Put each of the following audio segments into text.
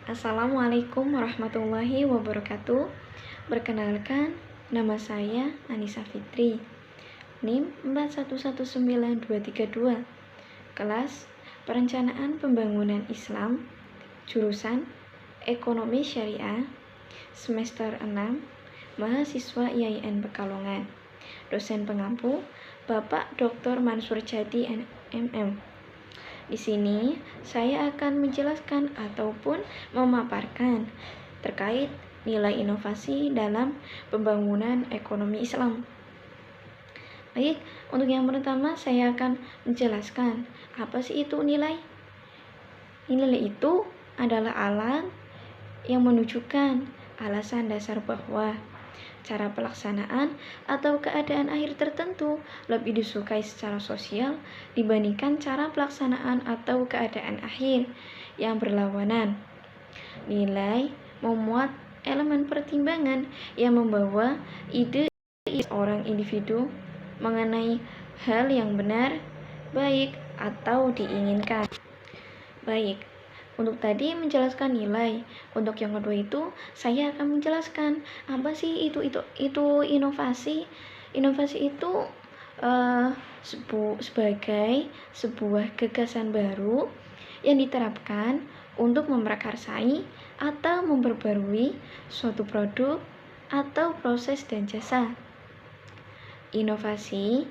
Assalamualaikum warahmatullahi wabarakatuh. Perkenalkan, nama saya Anissa Fitri, NIM 4119232, kelas Perencanaan Pembangunan Islam, jurusan Ekonomi Syariah, semester 6, mahasiswa IAIN Pekalongan. Dosen pengampu Bapak Dr. Mansur Jadi MM. Di sini saya akan menjelaskan ataupun memaparkan terkait nilai inovasi dalam pembangunan ekonomi Islam. Baik, untuk yang pertama saya akan menjelaskan apa sih itu nilai. Nilai itu adalah alat yang menunjukkan alasan dasar bahwa cara pelaksanaan atau keadaan akhir tertentu lebih disukai secara sosial dibandingkan cara pelaksanaan atau keadaan akhir yang berlawanan. Nilai memuat elemen pertimbangan yang membawa ide seorang individu mengenai hal yang benar, baik, atau diinginkan. Baik, untuk tadi menjelaskan nilai. Untuk yang kedua itu saya akan menjelaskan apa sih itu inovasi. Inovasi itu sebagai sebuah gagasan baru yang diterapkan untuk memprakarsai atau memperbarui suatu produk atau proses dan jasa. Inovasi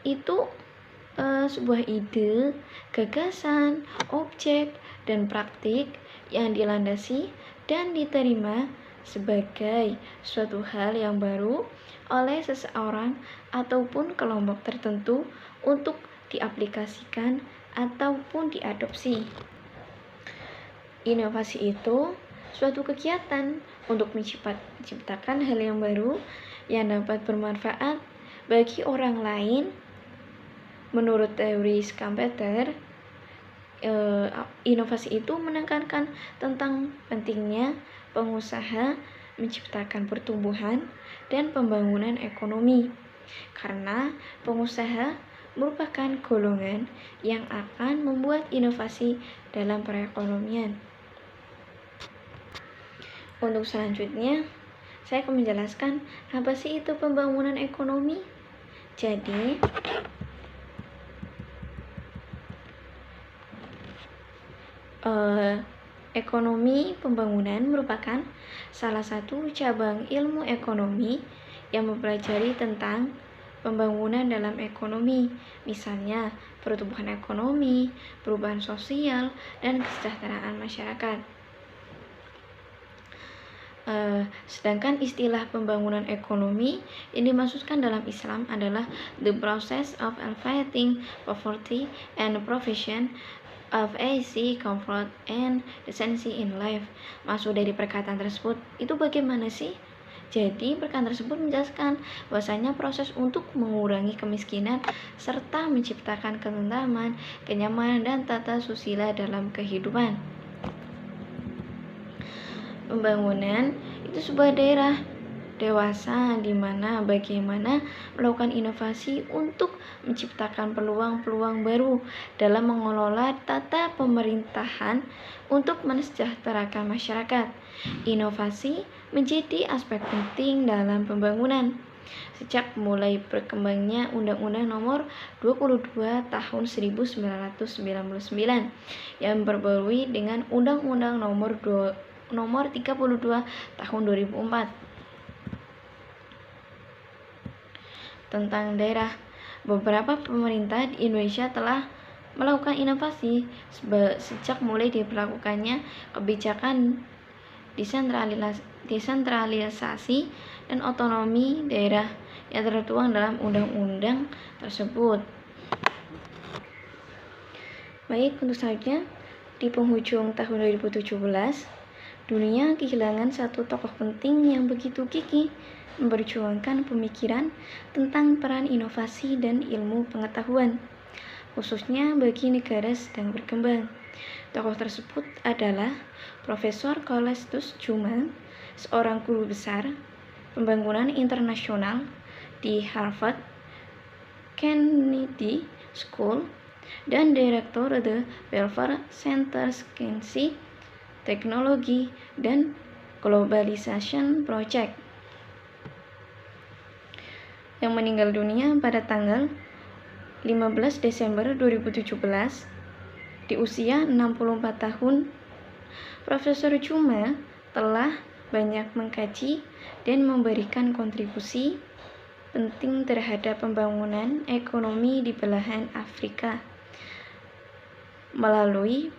itu sebuah ide, gagasan, objek, dan praktik yang dilandasi dan diterima sebagai suatu hal yang baru oleh seseorang ataupun kelompok tertentu untuk diaplikasikan ataupun diadopsi. Inovasi itu suatu kegiatan untuk menciptakan hal yang baru yang dapat bermanfaat bagi orang lain. Menurut teori Schumpeter, inovasi itu menekankan tentang pentingnya pengusaha menciptakan pertumbuhan dan pembangunan ekonomi, karena pengusaha merupakan golongan yang akan membuat inovasi dalam perekonomian. Untuk selanjutnya, saya akan menjelaskan apa sih itu pembangunan ekonomi. Jadi, ekonomi pembangunan merupakan salah satu cabang ilmu ekonomi yang mempelajari tentang pembangunan dalam ekonomi, misalnya pertumbuhan ekonomi, perubahan sosial, dan kesejahteraan masyarakat. Sedangkan istilah pembangunan ekonomi yang dimaksudkan dalam Islam adalah the process of alleviating poverty and provision of easy, comfort, and decency in life. Maksud dari perkataan tersebut itu bagaimana sih? Jadi perkataan tersebut menjelaskan bahwasanya proses untuk mengurangi kemiskinan serta menciptakan ketentraman, kenyamanan, dan tata susila dalam kehidupan. Pembangunan itu sebuah daerah dewasa di mana bagaimana melakukan inovasi untuk menciptakan peluang-peluang baru dalam mengelola tata pemerintahan untuk mensejahterakan masyarakat. Inovasi menjadi aspek penting dalam pembangunan. Sejak mulai berkembangnya Undang-Undang Nomor 22 Tahun 1999 yang diperbarui dengan Undang-Undang Nomor 32 Tahun 2004 tentang daerah. Beberapa pemerintah di Indonesia telah melakukan inovasi sejak mulai diberlakukannya kebijakan desentralisasi dan otonomi daerah yang tertuang dalam undang-undang tersebut. Baik, untuk selanjutnya, di penghujung tahun 2017, dunia kehilangan satu tokoh penting yang begitu gigih memperjuangkan pemikiran tentang peran inovasi dan ilmu pengetahuan, khususnya bagi negara sedang berkembang. Tokoh tersebut adalah Profesor Calestous Juma, seorang guru besar pembangunan internasional di Harvard Kennedy School dan Direktur The Belfer Center Science, Teknologi, dan Globalization Project, yang meninggal dunia pada tanggal 15 Desember 2017 di usia 64 tahun. Profesor Chuma telah banyak mengkaji dan memberikan kontribusi penting terhadap pembangunan ekonomi di belahan Afrika melalui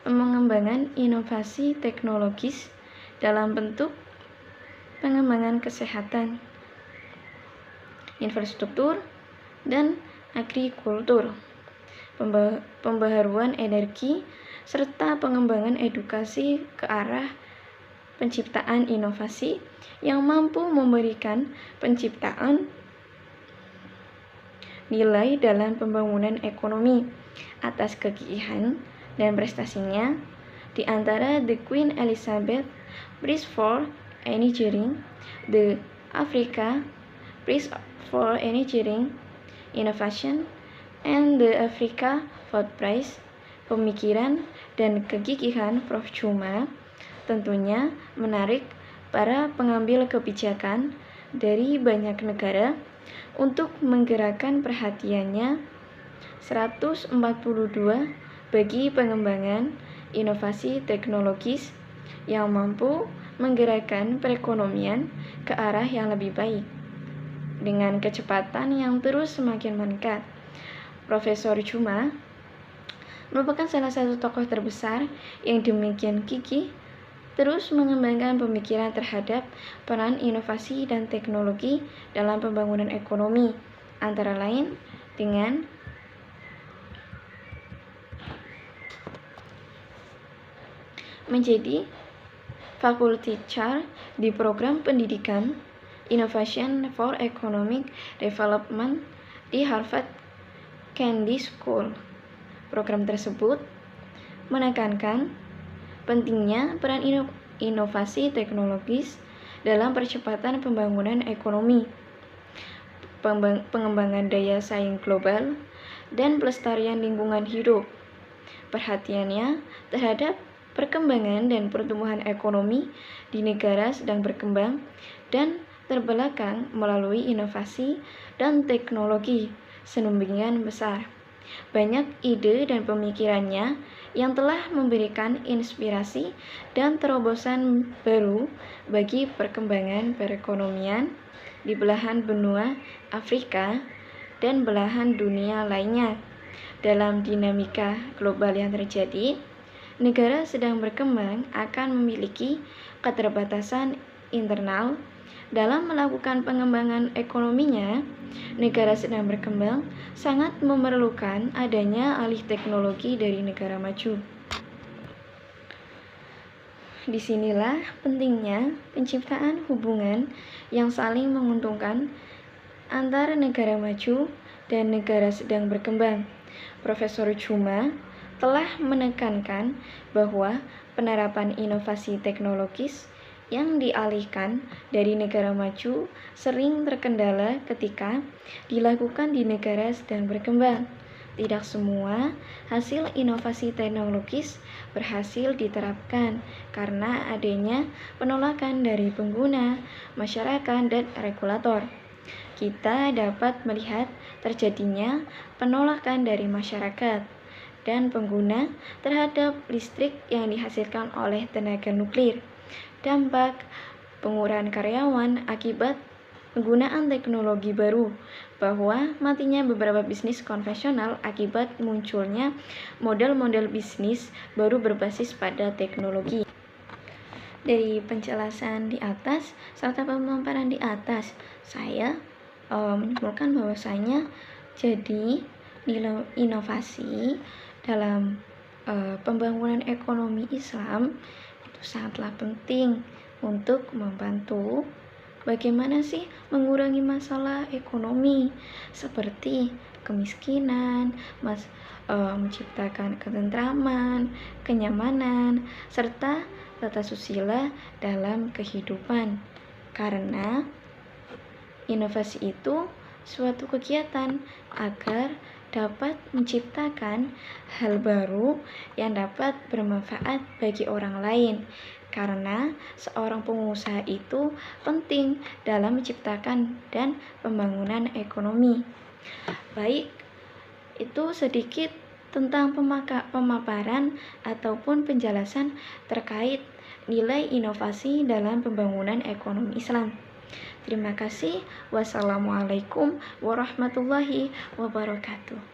pengembangan inovasi teknologis dalam bentuk pengembangan kesehatan, infrastruktur, dan agrikultur, pembaharuan energi, serta pengembangan edukasi ke arah penciptaan inovasi yang mampu memberikan penciptaan nilai dalam pembangunan ekonomi. Atas kegigihan dan prestasinya, di antara The Queen Elizabeth Prize for Engineering, the Africa Prize for Engineering Innovation, and the Africa Food Prize, pemikiran dan kegigihan Prof. Chuma tentunya menarik para pengambil kebijakan dari banyak negara untuk menggerakkan perhatiannya 142 bagi pengembangan inovasi teknologis yang mampu menggerakkan perekonomian ke arah yang lebih baik dengan kecepatan yang terus semakin meningkat. Profesor Chuma merupakan salah satu tokoh terbesar yang demikian gigih terus mengembangkan pemikiran terhadap peran inovasi dan teknologi dalam pembangunan ekonomi, antara lain dengan menjadi faculty chair di program pendidikan Innovation for Economic Development di Harvard Kennedy School. Program tersebut menekankan pentingnya peran inovasi teknologis dalam percepatan pembangunan ekonomi, pengembangan daya saing global, dan pelestarian lingkungan hidup. Perhatiannya terhadap perkembangan dan pertumbuhan ekonomi di negara sedang berkembang dan terbelakang melalui inovasi dan teknologi sedemikian besar. Banyak ide dan pemikirannya yang telah memberikan inspirasi dan terobosan baru bagi perkembangan perekonomian di belahan benua Afrika dan belahan dunia lainnya. Dalam dinamika global yang terjadi, negara sedang berkembang akan memiliki keterbatasan internal dalam melakukan pengembangan ekonominya. Negara sedang berkembang sangat memerlukan adanya alih teknologi dari negara maju. Disinilah pentingnya penciptaan hubungan yang saling menguntungkan antara negara maju dan negara sedang berkembang. Profesor Chuma telah menekankan bahwa penerapan inovasi teknologis yang dialihkan dari negara maju sering terkendala ketika dilakukan di negara sedang berkembang. Tidak semua hasil inovasi teknologis berhasil diterapkan karena adanya penolakan dari pengguna, masyarakat, dan regulator. Kita dapat melihat terjadinya penolakan dari masyarakat dan pengguna terhadap listrik yang dihasilkan oleh tenaga nuklir. Dampak pengurangan karyawan akibat penggunaan teknologi baru, bahwa matinya beberapa bisnis konvensional akibat munculnya model-model bisnis baru berbasis pada teknologi. Dari penjelasan di atas serta pemaparan di atas, saya menyimpulkan bahwasanya jadi nilai inovasi dalam pembangunan ekonomi Islam itu sangatlah penting untuk membantu bagaimana sih mengurangi masalah ekonomi seperti kemiskinan, menciptakan ketentraman, kenyamanan, serta tata susila dalam kehidupan. Karena inovasi itu suatu kegiatan agar dapat menciptakan hal baru yang dapat bermanfaat bagi orang lain. Karena seorang pengusaha itu penting dalam menciptakan dan pembangunan ekonomi. Baik, itu sedikit tentang pemaparan ataupun penjelasan terkait nilai inovasi dalam pembangunan ekonomi Islam. Terima kasih. Wassalamualaikum warahmatullahi wabarakatuh.